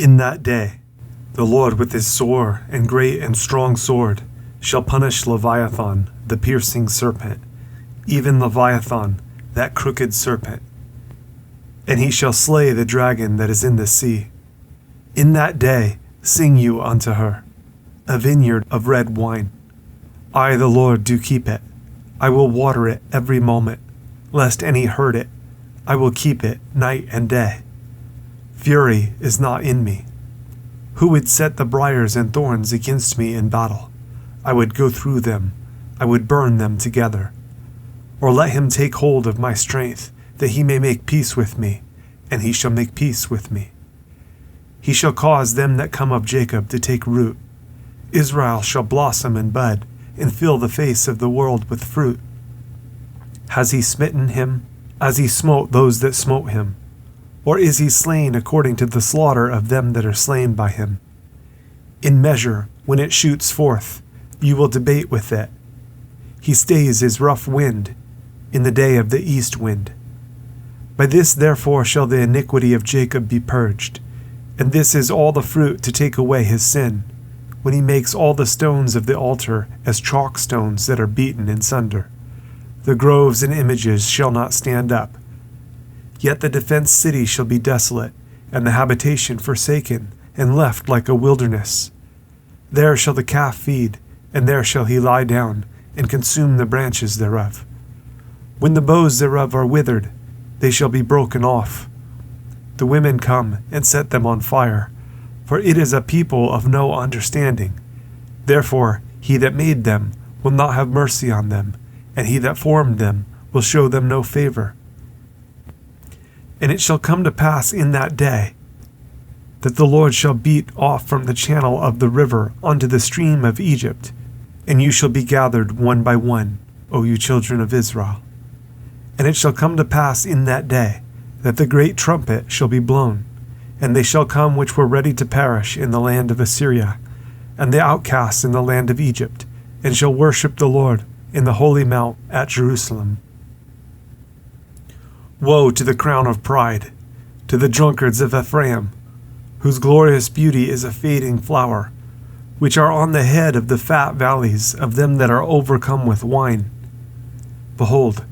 In that day, the Lord with his sore and great and strong sword shall punish Leviathan, the piercing serpent, even Leviathan, that crooked serpent. And he shall slay the dragon that is in the sea. In that day sing you unto her, a vineyard of red wine. I, the Lord, do keep it. I will water it every moment, lest any hurt it. I will keep it night and day. Fury is not in me. Who would set the briers and thorns against me in battle? I would go through them. I would burn them together. Or let him take hold of my strength, that he may make peace with me, and he shall make peace with me. He shall cause them that come of Jacob to take root. Israel shall blossom and bud, and fill the face of the world with fruit. Has he smitten him, as he smote those that smote him? Or is he slain according to the slaughter of them that are slain by him? In measure, when it shoots forth, you will debate with it. He stays his rough wind in the day of the east wind. By this therefore shall the iniquity of Jacob be purged, and this is all the fruit to take away his sin, when he makes all the stones of the altar as chalk stones that are beaten in sunder. The groves and images shall not stand up. Yet the defenced city shall be desolate, and the habitation forsaken, and left like a wilderness. There shall the calf feed, and there shall he lie down, and consume the branches thereof. When the boughs thereof are withered, they shall be broken off. The women come and set them on fire, for it is a people of no understanding. Therefore he that made them will not have mercy on them, and he that formed them will show them no favor. And it shall come to pass in that day that the Lord shall beat off from the channel of the river unto the stream of Egypt, and you shall be gathered one by one, O you children of Israel. And it shall come to pass in that day that the great trumpet shall be blown, and they shall come which were ready to perish in the land of Assyria, and the outcasts in the land of Egypt, and shall worship the Lord in the holy mount at Jerusalem. Woe to the crown of pride, to the drunkards of Ephraim, whose glorious beauty is a fading flower, which are on the head of the fat valleys of them that are overcome with wine. Behold,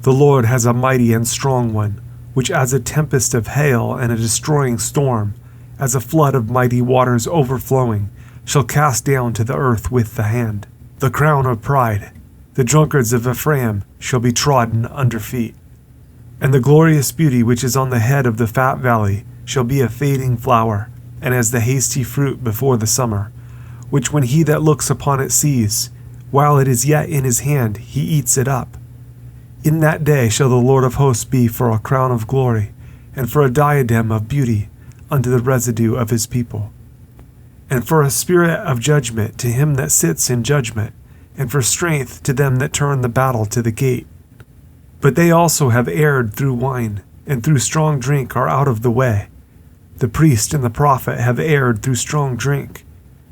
the Lord has a mighty and strong one, which as a tempest of hail and a destroying storm, as a flood of mighty waters overflowing, shall cast down to the earth with the hand. The crown of pride, the drunkards of Ephraim, shall be trodden under feet. And the glorious beauty which is on the head of the fat valley shall be a fading flower, and as the hasty fruit before the summer, which when he that looks upon it sees, while it is yet in his hand, he eats it up. In that day shall the Lord of hosts be for a crown of glory, and for a diadem of beauty unto the residue of his people, and for a spirit of judgment to him that sits in judgment, and for strength to them that turn the battle to the gate. But they also have erred through wine, and through strong drink are out of the way. The priest and the prophet have erred through strong drink.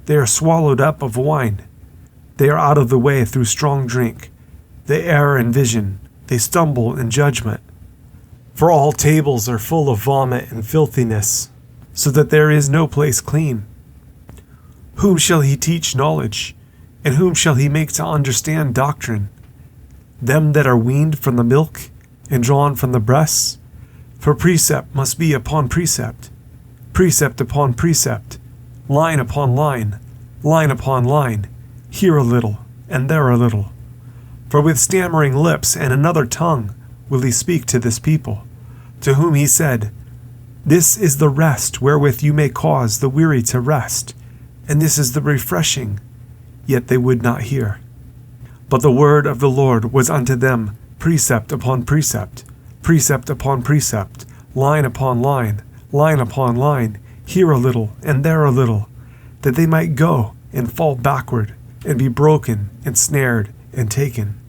They are swallowed up of wine. They are out of the way through strong drink. They err in vision. They stumble in judgment. For all tables are full of vomit and filthiness, so that there is no place clean. Whom shall he teach knowledge? And whom shall he make to understand doctrine? Them that are weaned from the milk, and drawn from the breasts? For precept must be upon precept, precept upon precept, line upon line, line upon line, here a little, and there a little. For with stammering lips and another tongue will he speak to this people, to whom he said, This is the rest wherewith you may cause the weary to rest, and this is the refreshing. Yet they would not hear. But the word of the Lord was unto them precept upon precept, precept upon precept, line upon line, line upon line, here a little, and there a little, that they might go and fall backward, and be broken, and snared, and taken.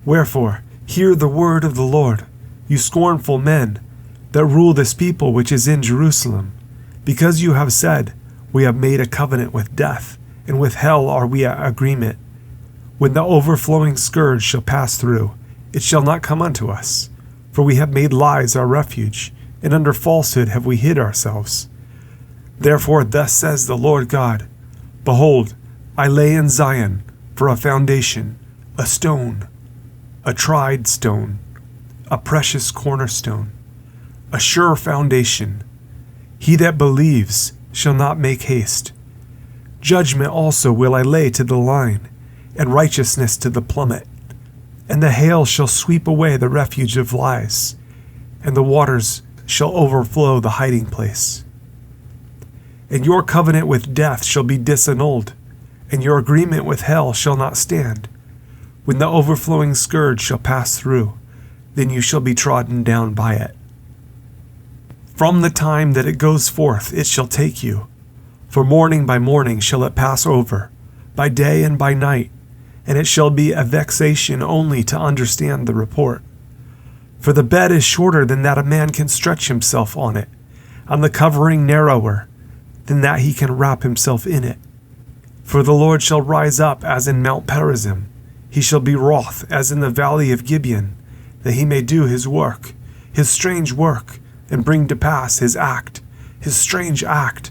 Wherefore, hear the word of the Lord, you scornful men, that rule this people which is in Jerusalem, because you have said, We have made a covenant with death, and with hell are we at agreement. When the overflowing scourge shall pass through, it shall not come unto us. For we have made lies our refuge, and under falsehood have we hid ourselves. Therefore thus says the Lord God, Behold, I lay in Zion for a foundation, a stone, a tried stone, a precious cornerstone, a sure foundation. He that believes shall not make haste. Judgment also will I lay to the line, and righteousness to the plummet. And the hail shall sweep away the refuge of lies, and the waters shall overflow the hiding place. And your covenant with death shall be disannulled, and your agreement with hell shall not stand. When the overflowing scourge shall pass through, then you shall be trodden down by it. From the time that it goes forth it shall take you, for morning by morning shall it pass over, by day and by night, and it shall be a vexation only to understand the report. For the bed is shorter than that a man can stretch himself on it, and the covering narrower than that he can wrap himself in it. For the Lord shall rise up as in Mount Perazim, he shall be wroth as in the valley of Gibeon, that he may do his work, his strange work, and bring to pass his act, his strange act.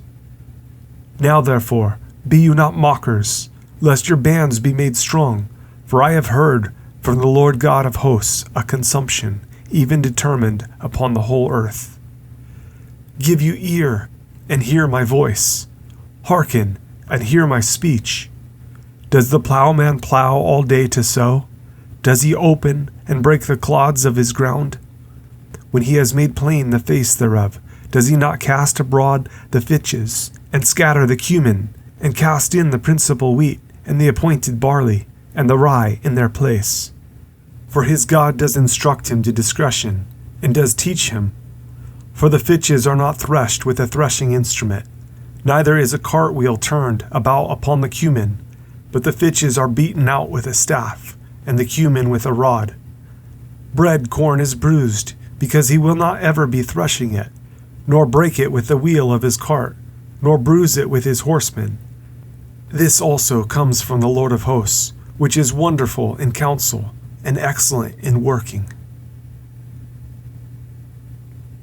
Now therefore, be you not mockers, lest your bands be made strong, for I have heard from the Lord God of hosts a consumption, even determined upon the whole earth. Give you ear, and hear my voice. Hearken, and hear my speech. Does the plowman plow all day to sow? Does he open and break the clods of his ground? When he has made plain the face thereof, does he not cast abroad the fitches, and scatter the cumin, and cast in the principal wheat, and the appointed barley, and the rye in their place? For his God does instruct him to discretion, and does teach him. For the fitches are not threshed with a threshing instrument, neither is a cartwheel turned about upon the cumin, but the fitches are beaten out with a staff, and the cumin with a rod. Bread corn is bruised, because he will not ever be threshing it, nor break it with the wheel of his cart, nor bruise it with his horsemen. This also comes from the Lord of hosts, which is wonderful in counsel, and excellent in working.